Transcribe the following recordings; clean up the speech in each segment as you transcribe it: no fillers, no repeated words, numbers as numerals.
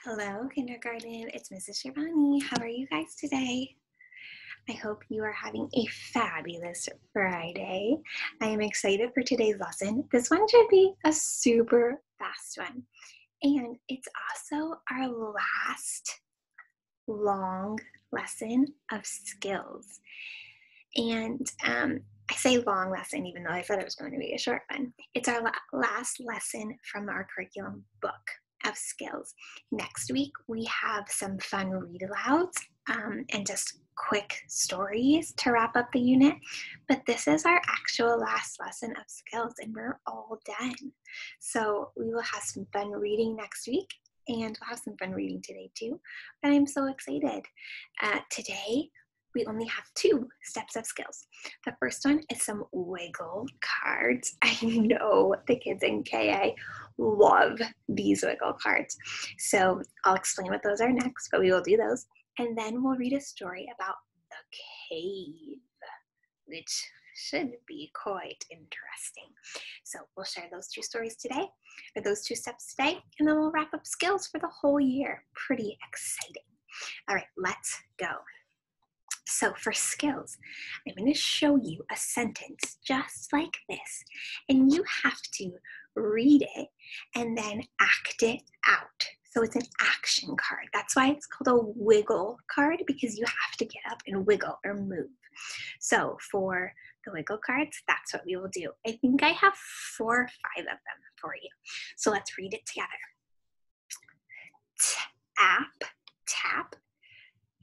Hello, kindergarten. It's Mrs. Shivani. How are you guys today? I hope you are having a fabulous Friday. I am excited for today's lesson. This one should be a super fast one. And it's also our last long lesson of skills. And I say long lesson, even though I thought it was going to be a short one. It's our last lesson from our curriculum book of skills. Next week, we have some fun read alouds and just quick stories to wrap up the unit. But this is our actual last lesson of skills, and we're all done. So we will have some fun reading next week, and we'll have some fun reading today too. But I'm so excited. Today, we only have 2 steps of skills. The first one is some wiggle cards. I know the kids in KA love these wiggle cards. So I'll explain what those are next, but we will do those. And then we'll read a story about the cave, which should be quite interesting. So we'll share those 2 stories today, or those 2 steps today, and then we'll wrap up skills for the whole year. Pretty exciting. All right, let's go. So for skills, I'm going to show you a sentence just like this, and you have to read it and then act it out. So it's an action card. That's why it's called a wiggle card, because you have to get up and wiggle or move. So for the wiggle cards, that's what we will do. I think I have 4 or 5 of them for you. So let's read it together. Tap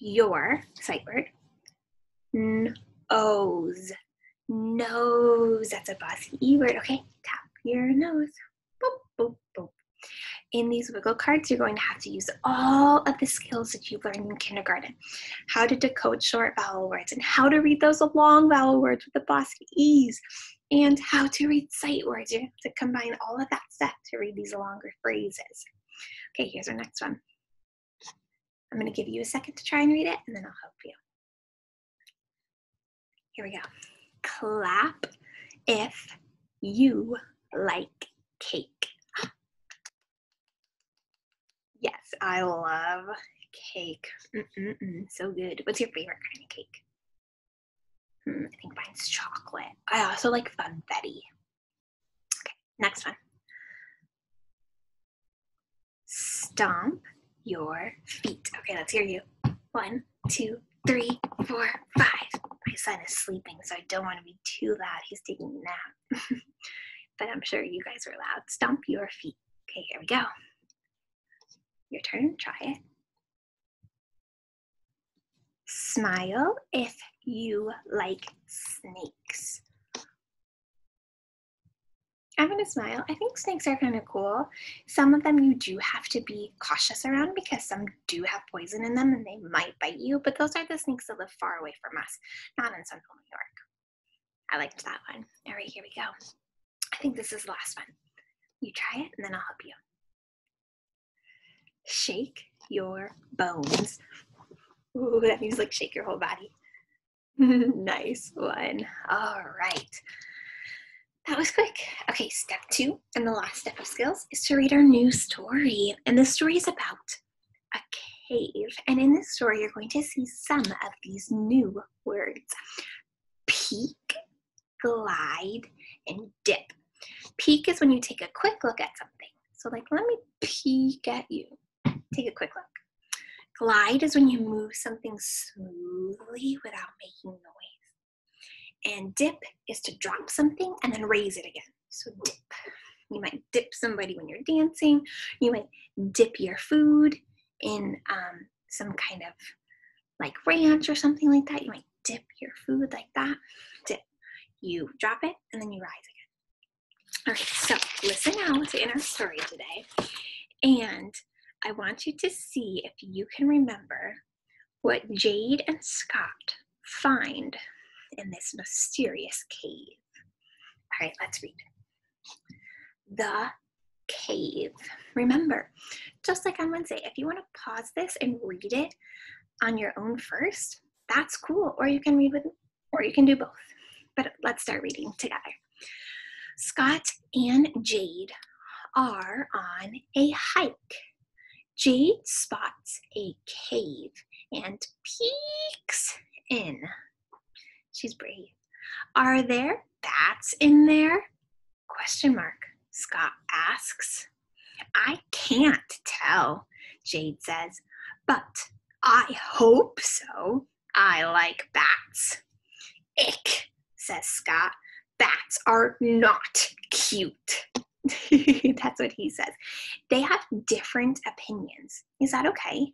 your sight word. Nose. Nose. That's a bossy E word. Okay, tap your nose. Boop, boop, boop. In these wiggle cards, you're going to have to use all of the skills that you've learned in kindergarten. How to decode short vowel words, and how to read those long vowel words with the bossy E's, and how to read sight words. You have to combine all of that stuff to read these longer phrases. Okay, here's our next one. I'm going to give you a second to try and read it, and then I'll help you. Here we go. Clap if you like cake. Yes, I love cake. So good. What's your favorite kind of cake? I think mine's chocolate. I also like funfetti. Okay, next one. Stomp your feet. Okay, let's hear you. 1, 2, 3, 4, 5. My son is sleeping, so I don't want to be too loud. He's taking a nap. But I'm sure you guys are loud. Stomp your feet. Okay, here we go. Your turn. Try it. Smile if you like snakes. I'm going to smile. I think snakes are kind of cool. Some of them you do have to be cautious around because some do have poison in them and they might bite you, but those are the snakes that live far away from us, not in central New York. I liked that one. All right, here we go. I think this is the last one. You try it and then I'll help you. Shake your bones. Ooh, that means like shake your whole body. Nice one. All right. That was quick. Okay, step 2, and the last step of skills is to read our new story. And the story is about a cave. And in this story, you're going to see some of these new words. Peek, glide, and dip. Peek is when you take a quick look at something. So like, let me peek at you. Take a quick look. Glide is when you move something smoothly without making noise. And dip is to drop something and then raise it again. So dip. You might dip somebody when you're dancing. You might dip your food in some kind of like ranch or something like that. You might dip your food like that. Dip. You drop it and then you rise again. Okay, so listen now to in our story today. And I want you to see if you can remember what Jade and Scott find in this mysterious cave. All right, let's read. The cave. Remember, just like on Wednesday, if you want to pause this and read it on your own first, that's cool. Or you can read with, or you can do both. But let's start reading together. Scott and Jade are on a hike. Jade spots a cave and peeks in. She's brave. Are there bats in there? Question mark. Scott asks. I can't tell, Jade says, but I hope so. I like bats. Ick, says Scott. Bats are not cute. That's what he says. They have different opinions. Is that okay?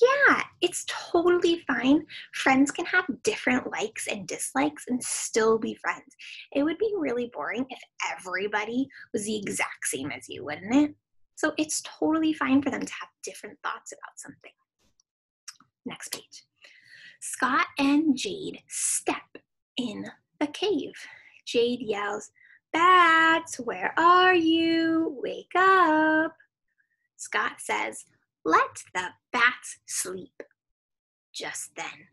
Yeah, it's totally fine. Friends can have different likes and dislikes and still be friends. It would be really boring if everybody was the exact same as you, wouldn't it? So it's totally fine for them to have different thoughts about something. Next page. Scott and Jade step in the cave. Jade yells, "Bats, where are you? Wake up." Scott says, "Let the bats sleep." Just then,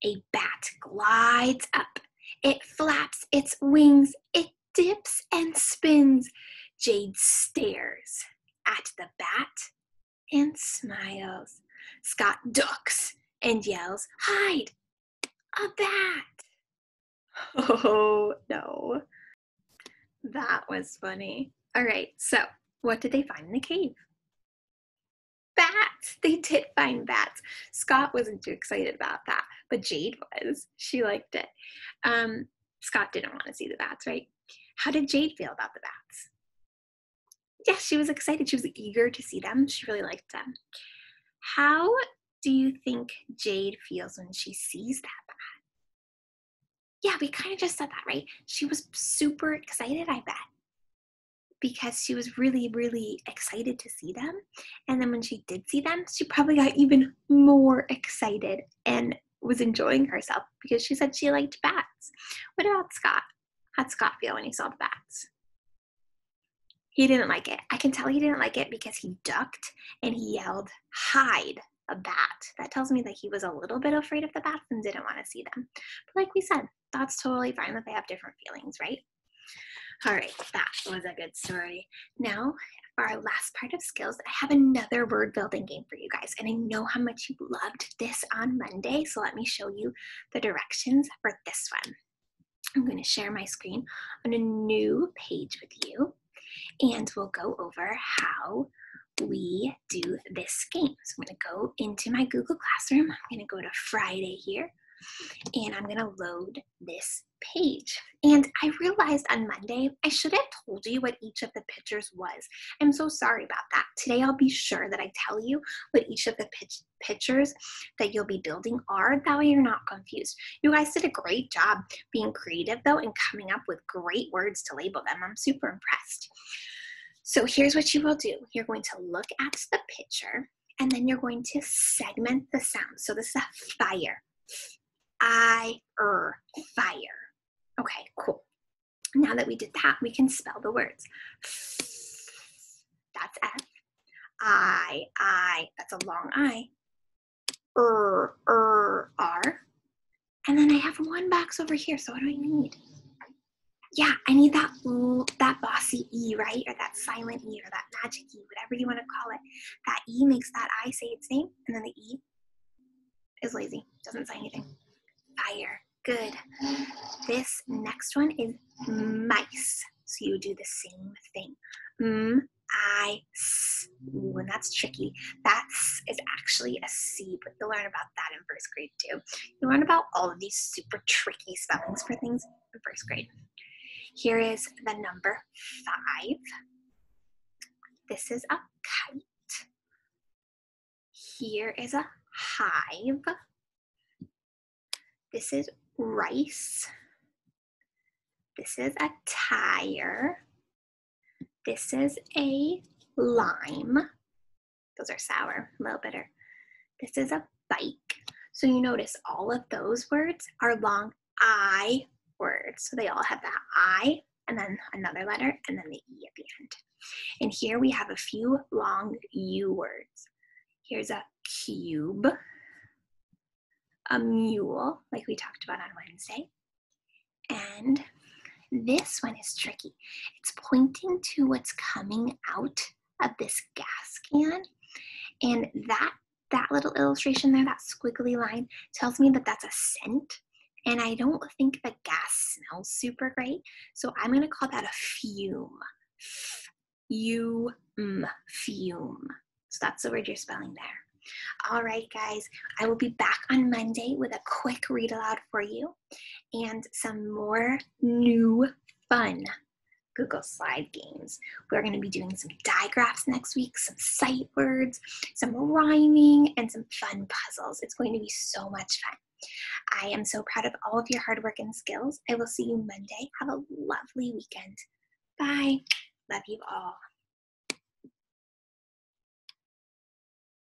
a bat glides up. It flaps its wings. It dips and spins. Jade stares at the bat and smiles. Scott ducks and yells, "Hide! A bat!" Oh, no. That was funny. All right, so what did they find in the cave? Bats. They did find bats. Scott wasn't too excited about that, but Jade was. She liked it. Scott didn't want to see the bats, right? How did Jade feel about the bats? Yeah, she was excited. She was eager to see them. She really liked them. How do you think Jade feels when she sees that bat? Yeah, we kind of just said that, right? She was super excited, I bet, because she was really, really excited to see them. And then when she did see them, she probably got even more excited and was enjoying herself because she said she liked bats. What about Scott? How'd Scott feel when he saw the bats? He didn't like it. I can tell he didn't like it because he ducked and he yelled, "Hide a bat." That tells me that he was a little bit afraid of the bats and didn't want to see them. But like we said, that's totally fine that they have different feelings, right? All right, that was a good story. Now, for our last part of skills, I have another word building game for you guys. And I know how much you loved this on Monday, so let me show you the directions for this one. I'm going to share my screen on a new page with you, and we'll go over how we do this game. So I'm going to go into my Google Classroom. I'm going to go to Friday here, and I'm going to load this page. And I realized on Monday, I should have told you what each of the pictures was. I'm so sorry about that. Today, I'll be sure that I tell you what each of the pictures that you'll be building are. That way you're not confused. You guys did a great job being creative, though, and coming up with great words to label them. I'm super impressed. So here's what you will do. You're going to look at the picture, and then you're going to segment the sound. So this is a fire. Fire. Okay, cool. Now that we did that, we can spell the words. That's F. I, that's a long I. R. And then I have one box over here, so what do I need? Yeah, I need that bossy E, right? Or that silent E, or that magic E, whatever you want to call it. That E makes that I say its name, and then the E is lazy, doesn't say anything. Fire. Good. This next one is mice. So you do the same thing. S. Ooh, and that's tricky. That is actually a C, but you'll learn about that in first grade too. You'll learn about all of these super tricky spellings for things in first grade. Here is the number 5. This is a kite. Here is a hive. This is rice. This is a tire. This is a lime. Those are sour, a little bitter. This is a bike. So you notice all of those words are long I words. So they all have that I and then another letter and then the E at the end. And here we have a few long U words. Here's a cube, a mule, like we talked about on Wednesday. And this one is tricky. It's pointing to what's coming out of this gas can. And that little illustration there, that squiggly line, tells me that that's a scent. And I don't think the gas smells super great. So I'm going to call that a fume. Fume. So that's the word you're spelling there. All right, guys, I will be back on Monday with a quick read aloud for you and some more new fun Google Slide games. We're going to be doing some digraphs next week, some sight words, some rhyming, and some fun puzzles. It's going to be so much fun. I am so proud of all of your hard work and skills. I will see you Monday. Have a lovely weekend. Bye. Love you all.